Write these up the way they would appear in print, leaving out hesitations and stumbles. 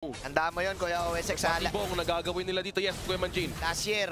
Handa mo yun, Kuya OSX. Patibong na gagawin nila dito, yes, Kuya Manjin. Last year,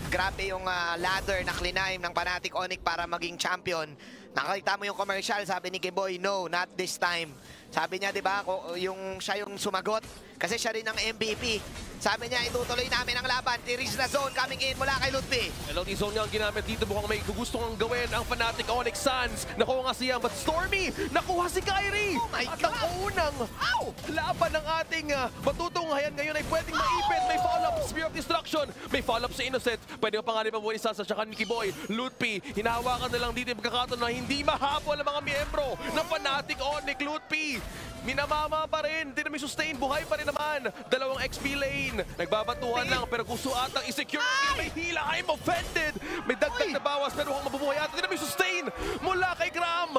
grabe yung ladder na climb ng Fnatic Onyx para maging champion. Nakita mo yung commercial, sabi ni Kiboy, no, not this time. Sabi niya, di ba, siya yung sumagot. Kasi siya rin ang MVP. Sabi niya, itutuloy namin ang laban. Tiris na zone coming in mula kay Ludwig. LOT zone nga ang ginamit dito. Mukhang may gusto ng gawin ang Fnatic Onyx Suns. Nakuha nga siya, but Stormy, nakuha si Kyrie. Oh my At God! ang unang laban ng ating matutunghayan ngayon ay pwedeng maipit. May follow-up, Spear of Destruction. May follow-up si Innocent. Pwede pa pangalan pa buhay ni Sansa, tsaka ni Kiboy. Lutpi, hinahawakan na lang dito yung pagkakataon na hindi mahabol ang mga miyembro ng Fnatic Onyx. Lutpi, minamama pa rin. Hindi na may sustain. Buhay pa rin naman. Dalawang XP lane. Nagbabatuhan lang pero gusto atang i-secure. May hila. I'm offended. May dagdag na bawas pero mukhang mabubuhay ata. Hindi na may sustain mula kay Gram.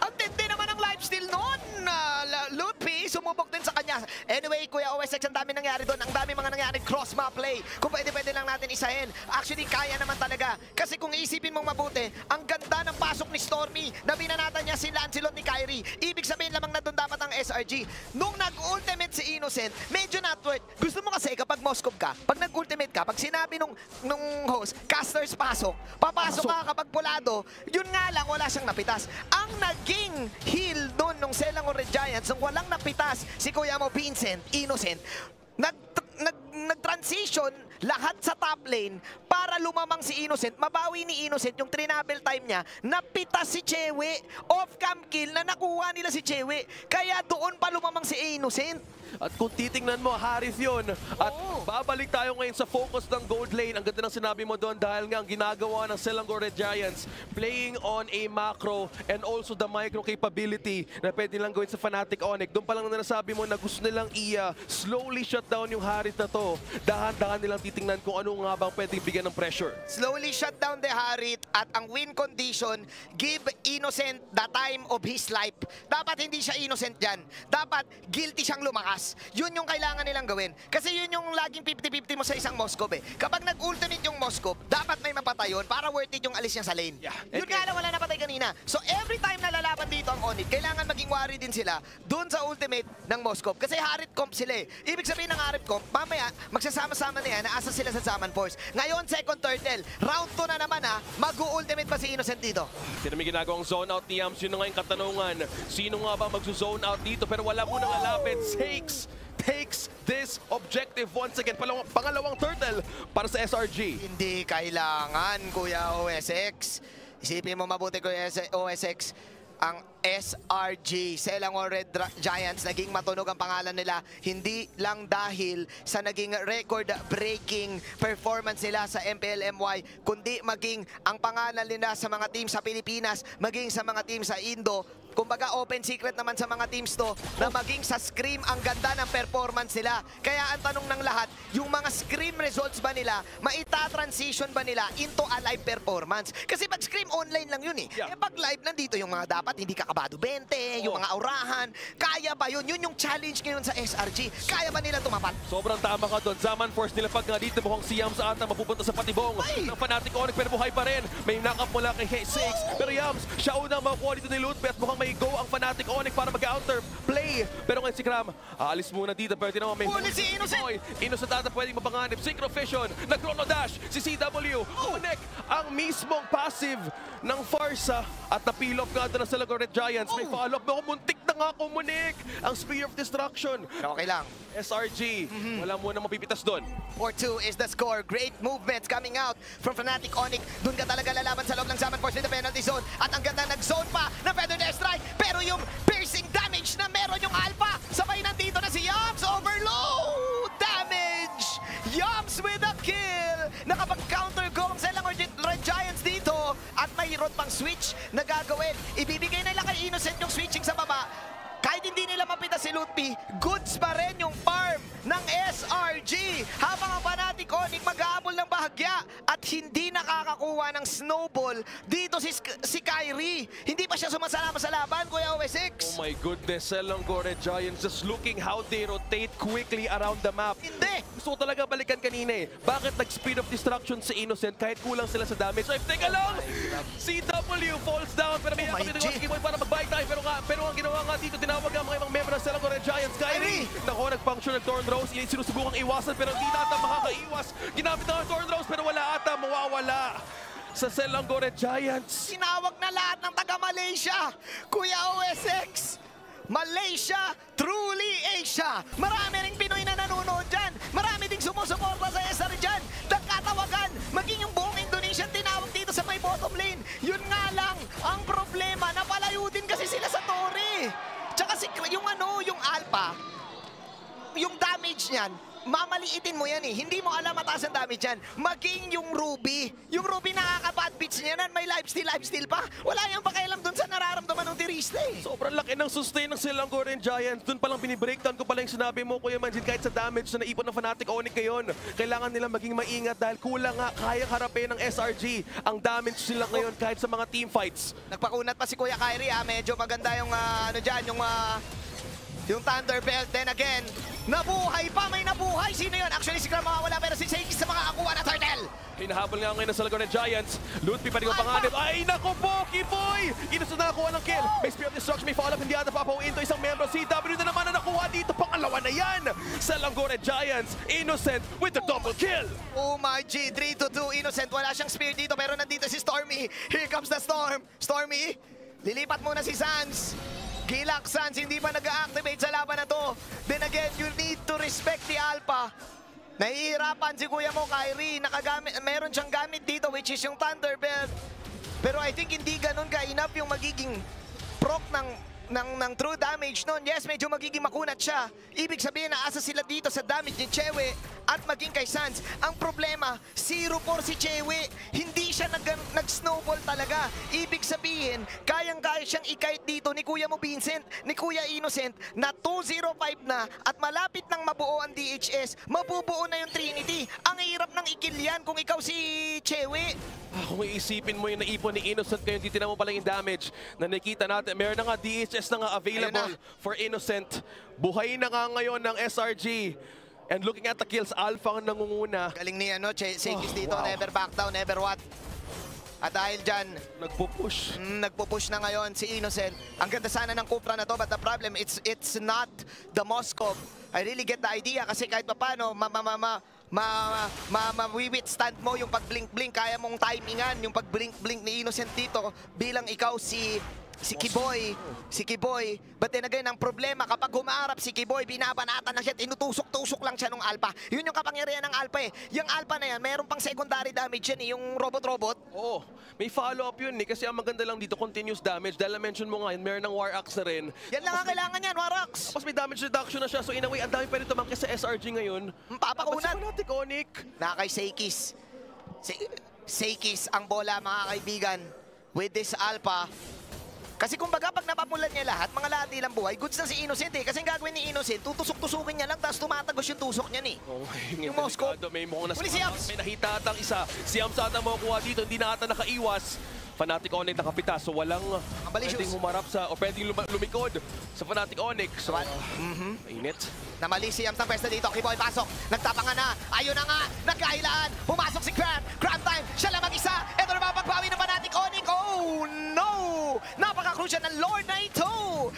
Ang tindi naman ang lifesteal noon. Ludwig, sumubok din sa kanya. Anyway, Kuya OSX, ang dami nangyari doon. Ang dami mga nangyari cross-map play. Kung pwede lang natin isahin. Actually, kaya naman talaga. Kasi kung iisipin mong mabuti, ang ganda ng pasok ni Stormy na binanatan niya si Lancelot ni Kyrie. Ibig sabihin lamang na doon dapat ang SRG. Nung nag-ultimate si Innocent, medyo not worth. Gusto mo kasi kapag Moskov ka, pag nag-ultimate ka, pag sinabi nung host, casters pasok, papasok ka kapag pulado, yun nga lang, wala siyang napitas. Ang naging heal doon nung Selangor Red Giants, nung walang napitas si Kuya mo Vincent, Innocent, nag-transition lahat sa top lane para lumamang si Innocent. Mabawi ni Innocent yung trinable time niya. Napitas si Chewe. Off-cam kill na nakuha nila si Chewe. Kaya doon pa lumamang si Innocent. At kung titingnan mo, Harith yun. At babalik tayo ngayon sa focus ng gold lane. Ang ganda ng sinabi mo doon dahil nga ang ginagawa ng Selangor Red Giants playing on a macro and also the micro capability na pwede lang gawin sa Fnatic Onyx. Doon pa lang na nasabi mo na gusto nilang slowly shut down yung Harith na to. Dahan-dahan nilang titingnan kung ano nga bang pwedeng bigyan ng pressure. Slowly shut down the Harith at ang win condition, give Innocent the time of his life. Dapat hindi siya innocent dyan. Dapat guilty siyang lumakas. Yun yung kailangan nilang gawin. Kasi yun yung laging 50-50 mo sa isang Moskov eh. Kapag nag-ultimate yung Moskov, dapat may mapatay yun para worth it yung alis niya sa lane. Yeah. Yun nga lang, wala napatay kanina. So every time na lalaban dito ang Onyx, kailangan maging worry din sila dun sa ultimate ng Moskov. Kasi Harith comp sila eh. Ibig sabihin ng Harith comp, mamaya magsasama-sama na yan, naasa sila sa Zaman Force. Ngayon, second turtle. Round 2 na naman mag-ultimate pa si Innocent dito. Sino may ginagawang zone out ni Yams? Yun na nga yung katanungan. Sino nga ba mag-zone out dito? Pero wala munang alapit. Takes this objective once again. Pangalawang turtle para sa SRG. Hindi kailangan, Kuya OSX. Isipin mo mabuti, Kuya OSX. Ang SRG, Selangor Red Giants, naging matunog ang pangalan nila hindi lang dahil sa naging record-breaking performance nila sa MPL-MY, kundi maging ang pangalan nila sa mga team sa Pilipinas, maging sa mga team sa Indo. Kumbaga open secret naman sa mga teams to na maging sa Scream ang ganda ng performance nila. Kaya ang tanong ng lahat, yung mga Scream results ba nila, maita-transition ba nila into a live performance? Kasi pag Scream online lang yun eh. Eh pag live nandito yung mga dapat hindi kakabado 20, yung mga aurahan, kaya ba yun? Yun yung challenge ngayon sa SRG. Kaya ba nila tumapat? Sobrang tama ka doon. Zaman Force nila pag nga dito mukhang si Yams ata mapupunta sa patibong ng Fnatic Onyx pero buhay pa rin. May knock-up mula kay H6 pero Yams, siya unang makukuha dito ni Lutpi at mukhang may go ang Fnatic Onyx para mag-counter play. Pero ngayon si Kram, aalis muna dito. Pwede naman may huli si Innocent. Innocent ata pwedeng mapanganib. Synchro Fission, nag-chrono dash si CW. Connect ang mismong passive ng Farsa at na-peel off nga doon ng Selangor Red Giants. May follow-up na kumuntik na nga kumunik ang Spear of Destruction. Okay lang. SRG, wala muna mapipitas doon. 4-2 is the score. Great movements coming out from Fnatic Onyx. Doon ka talaga lalaban sa loob ng Zaman Force in the penalty zone. At ang ganda nag-zone pa na Feather Death Strike. Pero yung piercing damage na meron yung Alpha. Sabay nandito na si Yams. Overload damage. Yams with a kill. Nakapag-counter go ang Selangor Red Giants dito. At mayroon pang switch na gagawin. Ibibigay nila kay Innocent yung switching sa baba. Kahit hindi nila mapita si Lutpi, goods pa rin yung farm ng SRG. Habang ang Fnatic Onyx mag-aabol ng bahagya at hindi nakakakuha ng snowball dito si Kyrie. Hindi pa siya sumasama sa laban, Kuya OSX. Oh my goodness, Selangor Giants just looking how they rotate quickly around the map. Hindi! Gusto ko talaga balikan kanina eh. Bakit nag-speed of destruction si Innocent kahit kulang sila sa damage? Ay, teka lang! CW falls down pero may kami ng Kiboy para mag-buy time. Pero ang ginawa nga dito, tinawag ang mga ibang member ng Selangor Giants. Kyrie! Nako, nag-function ng Thorn Rose. Sinusubukang iwasan pero hindi na ata makakaiwas. Ginamit na ang Thorn Rose pero wala ata mawawala sa Selangor Giants. Tinawag na lahat ng taga-Malaysia. Kuya OSX, Malaysia, truly Asia. Marami ring Pinoy na nanonood dyan. Marami ding sumusuporta sa SR dyan. Nagkatawagan, maging yung buong Indonesian tinawag dito sa may bottom lane. Yun nga lang, ang problema, napalayo din kasi sila sa Torre. Tsaka yung Alpha, yung damage niyan, mamaliitin mo yan eh. Hindi mo alam mataas ang damage yan. Maging yung Ruby. Yung Ruby nakaka-bad beats niya yan. May lifesteal pa. Wala yung pakialam dun sa nararamdaman ng Tirista eh. Sobrang laki ng sustain ng Selangor Giants. Dun palang binibreakdown ko pala yung sinabi mo, Kuya Manjin, kahit sa damage na naipon ng Fnatic Onyx ngayon. Kailangan nila maging maingat dahil kulang nga kayang harapin ng SRG. Ang damage nila ngayon kahit sa mga team fights. Nagpakunat pa si Kuya Kyrie ha. Medyo maganda yung yung Thunderbelt. Then again, nabuhay pa, may nabuhay. Sino yun? Actually, si Gram mawawala pero si Seikis sa mga akuha na turtle. Hinahabol nga ngayon ng Selangor Giants. Lutpi pa rin ang panganib. Ay, naku po, Kiboy! Inus na nakuha ng kill. May Spear of Destruction, may follow-up, hindi ata papauin to isang membro. CW na naman na nakuha dito. Pangalawa na yan. Selangor Giants, Innocent with the double kill. Oh my G, 3-2, Innocent. Wala siyang spear dito pero nandito si Stormy. Here comes the Storm. Stormy, lilipat muna si Sans. Gilak Sans, hindi pa nag-activate sa laban na to. Then again, you need to respect the Alpha. Nahihirapan si kuya mo, Kyrie. Meron siyang gamit dito, which is yung Thunderbelt. Pero I think hindi ganun ka-enough yung magiging proc ng true damage nun. Yes, medyo magiging makunat siya. Ibig sabihin na asa sila dito sa damage ni Chewe at maging kay Sans. Ang problema, 0-4 si Chewe. Hindi siya nag-snowball talaga. Ibig sabihin, kayang-kaya siyang ikite dito ni Kuya mo Vincent, ni Kuya Innocent na 2-0-5 na at malapit nang mabuo ang DHS. Mabubuo na yung Trinity. Ang hirap ng i-kill yan kung ikaw si Chewe. Kung iisipin mo yung naipon ni Innocent ngayon, hindi mo pala yung damage na nakita natin. Meron na nga DHS na nga available for Innocent. Buhay na nga ngayon ng SRG. And looking at the kills, Alpha ang nangunguna. Galing ni Seikis dito, never back down, never what. At dahil dyan, nagpupush na ngayon si Innocent. Ang ganda sana ng Kupra na to, but the problem, it's not the Moskov. I really get the idea kasi kahit paano, ma-withstand mo yung pag-blink-blink. Kaya mong timingan yung pag-blink-blink ni Innocent dito bilang ikaw si Kiboy. But then again, ang problema, kapag humaharap si Kiboy, binabanatan na siya, tinutusok-tusok lang siya ng Alpha. Yun yung kapangyarihan ng Alpha eh. Yung Alpha na yan, mayroon pang secondary damage yan eh, yung robot-robot. Oo, may follow-up yun eh. Kasi ang maganda lang dito, continuous damage. Dahil na-mention mo nga, meron ng War Axe na rin. Yan lang ang kailangan yan, War Axe. Tapos may damage reduction na siya. So in a way, ang dami pa rin tumangkis sa SRG ngayon. Papakunat. Fnatic Onyx. Na kay Seikis. Seikis ang bola, mga kaibigan. With this Alpha. Kasi kumbaga pag napamulan niya lahat, mga lahat nilang buhay, goods na si Innocent eh. Kasi ang gagawin ni Innocent, tutusok-tusukin niya lang, tapos tumatagos yung tusok niya eh. Oh, yung Moskov. May mukhang nasa Siams. may nakita atang isa. Siams ata makukuha dito, hindi na ata nakaiwas. Fnatic Onyx nakapitas, so walang pwedeng humarap sa, o pwedeng lumikod sa Fnatic Onyx. So, mainit. Namali si Yams ng pwesto dito. Kiboy pasok. Nagtapangan na. Ayun na nga. Nagkahilaan. Pumasok si Cram. Cram time. Siya lang mag-isa. Ito na mapagpawi ng Fnatic Onyx. Oh no! Napaka-crucial ng Lord na ito.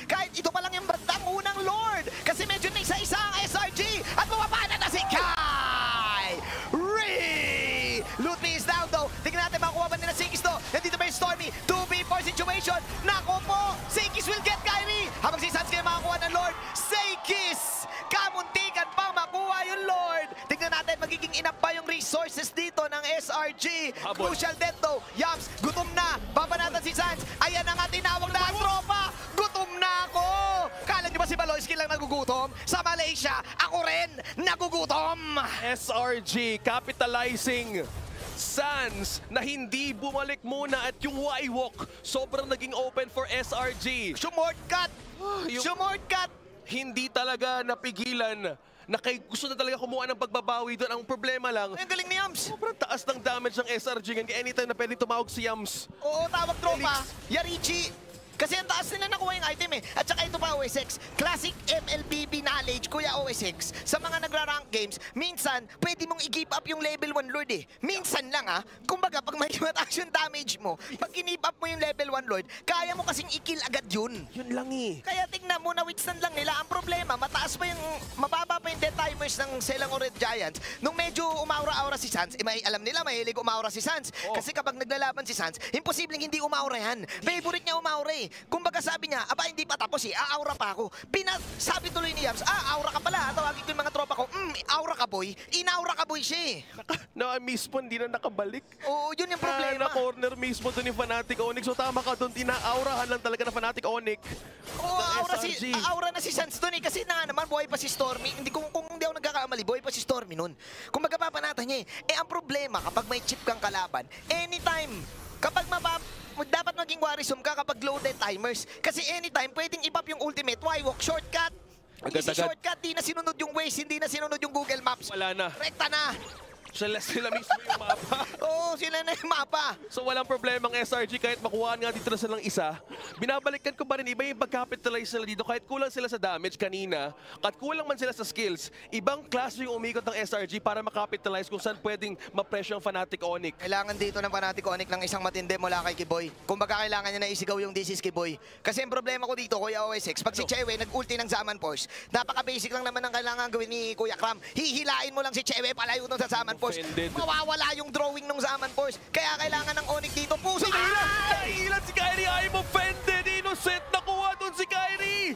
Kahit ito pa lang yung bandang unang Lord. Kasi medyo na isa-isa ang SRG. At bumapana na si Kai! Lutpi is down though. Tingnan natin makuha ba nila Seikis to. Nandito ba yung Stormy? 2v4 situation. Nako po. Seikis will get Kyrie. Habang si Sans kayo makakuha ng Lord. Seikis! Kamuntikan pang makuha yung Lord. Tingnan natin magiging enough ba yung resources dito ng SRG. Habol. Crucial death though. Yams, gutom na. Babanatan si Sans. Ayan na nga tinawag na ang tropa. Gutom na ako. Kala nyo ba si Baloyski lang nagugutom? Sa Malaysia, ako rin nagugutom. SRG capitalizing. Sans na hindi bumalik muna at yung Y-Walk sobrang naging open for SRG. Shortcut! Shortcut! Hindi talaga napigilan gusto na talaga kumuha ng pagbabawi doon. Ang problema lang, Ay, ang galing ni Yams. sobrang taas ng damage ng SRG. Kaya anytime na pwedeng tumawag si Yams. Oo, tawag tropa. Felix. Yarichi. Kasi ang taas nila nakuha yung item eh. At saka ito pa OSX, classic MLBB knowledge, Kuya OSX. Sa mga nagra-rank games, minsan, pwede mong i-give up yung level 1 Lord eh. Minsan lang ah. Kumbaga, pag may mataas yung damage mo, pag i-give up mo yung level 1 Lord, kaya mo kasing i-kill agad yun. Yun lang eh. Kaya tingnan mo, na-withstand lang nila. Ang problema, mababa pa yung death timers ng Selangor Red Giants. Nung medyo umaura-aura si Sans, alam nila, mahilig umaura si Sans. Oh. Kasi kapag naglalaban si Sans, imposibleng hindi umaura yan. Favorite niya umaura eh. Kumbaga sabi niya, aba hindi pa tapos eh, aaura pa ako. Sabi tuloy ni Yams, aura ka pala. Tawagin ko yung mga tropa ko, aura ka boy. Inaura ka boy siya eh. Mismo, hindi na nakabalik. Oo, yun yung problema. Na corner mismo doon yung Fnatic Onyx. So tama ka doon, inaaurahan lang talaga na Fnatic Onyx. Oo, SRG. aura na si Sans doon eh. Kasi na naman, buhay pa si Stormy. Kung hindi ako nagkakamali, buhay pa si Stormy noon. Kung magkapapanatan niya eh. Ang problema, kapag may chip kang kalaban, anytime, kapag dapat maging worrisome ka kapag loaded timers. Kasi anytime, pwedeng i-pop yung ultimate. Why walk? Shortcut. Easy shortcut. Di na sinunod yung Waze, hindi na sinunod yung Google Maps. Wala na. Rekta na. Sila mismo yung mapa. Oo, sila na yung mapa. So walang problema ang SRG kahit makuhaan nga dito na silang isa. Binabalikan ko pa rin iba yung pag-capitalize nila dito. Kahit kulang sila sa damage kanina, kahit kulang man sila sa skills, ibang klase yung umikot ng SRG para makapitalize kung saan pwedeng ma-pressure ang Fnatic Onyx. Kailangan dito ng Fnatic Onyx ng isang matindi mula kay Kiboy. Kumbaga kailangan niya na isigaw yung this is Kiboy. Kasi ang problema ko dito, Kuya OSX, pag si Chewe nag-ulti ng Zaman Force, napaka-basic lang naman ang kailangan gawin ni Kuya Kram. Hihilain mo lang si Chewe palayo doon sa Zaman Force. Offended. Mawawala yung drawing ng Zaman Force. Kaya kailangan ng Onyx dito. Puso! Nailan si Kyrie! I'm offended! Innocent! Nakuha doon si Kyrie!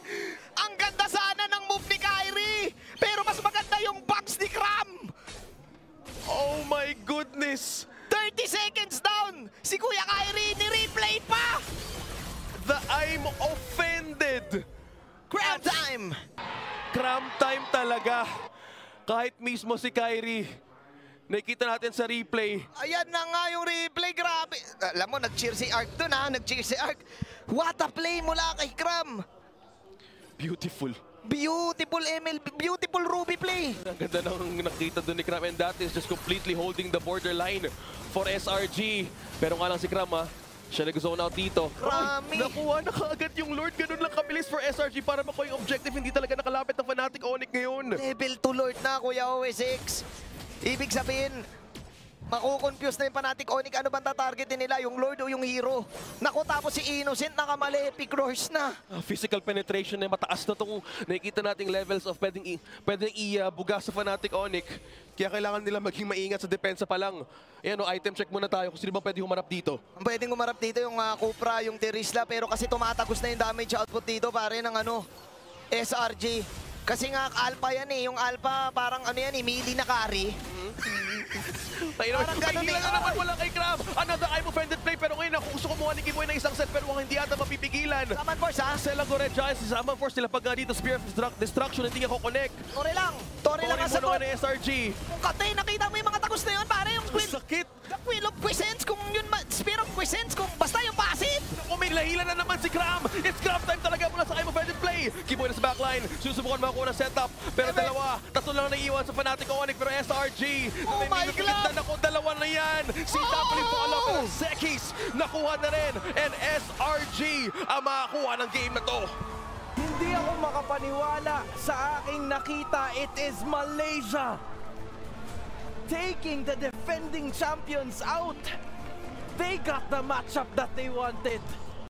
Ang ganda sana ng move ni Kyrie! Pero mas maganda yung box ni Kram! Oh my goodness! 30 seconds down! Si Kuya Kyrie ni-replay pa! The I'm offended! Crab time! Cram time talaga! Kahit mismo si Kyrie, nakikita natin sa replay. Ayan na nga yung replay, grabe. Alam mo, nag-cheer si Ark dun ha, nag-cheer si Ark. What a play mula kay Kram. Beautiful. Beautiful MLB, beautiful Ruby play. Ang ganda ng nakita doon ni Kram, and that is just completely holding the borderline for SRG. Pero nga lang si Kram ha, siya nag-zone out dito. Krami. Nakuha na kaagad yung Lord. Ganun lang kabilis for SRG para makuha yung objective. Hindi talaga nakalapit ng Fnatic Onyx ngayon. Level 2 Lord na, Kuya OSX. Ibig sabihin, makukonfuse na yung Fnatic Onyx. Ano bang tatargetin nila? Yung Lord o yung Hero? Naku, tapos si Innocent nakamali, epic roars na. Physical penetration na mataas na itong nakikita nating levels of pwedeng i-buga sa Fnatic Onyx. Kaya kailangan nila maging maingat sa depensa pa lang. Ayan o, item check muna tayo kung sino bang pwede humarap dito. Ang pwedeng umarap dito yung Cupra, yung Terisla, pero kasi tumatagos na yung damage output dito pare ng SRG. Kasi nga Alpha yan eh, yung Alpha parang melee na carry. Parang ganun eh. na naman wala kay Kram. Another I'm offended play, pero ngayon ako gusto kumuha ni Kiboy ng isang set, pero hindi ata mapipigilan. Zaman Force ha? Selangor Red Giants, si Zaman Force nila pag dito, Spear of Destruction, hindi niya ko-connect. Tore lang ang Muna sagot. ng SRG. Kung katay, nakita mo yung mga tagos na yun, pare yung Sakit. The Quill of Quiescence, kung yun, Spear of Quiescence, kung basta yung passive. Umilahila na naman si Kram. It's Kram time talaga mula sa I'm offended play. Kiboy na sa backline, susubukan makakuha ng setup. Pero tatlo lang naiiwan sa Fnatic Onyx, pero SRG. Oh my God! Dalawa na yan. Si Tapoli follow-up. Zekis nakuha na rin. And SRG ang makakuha ng game na to. Hindi ako makapaniwala sa aking nakita. It is Malaysia taking the defending champions out. They got the matchup that they wanted.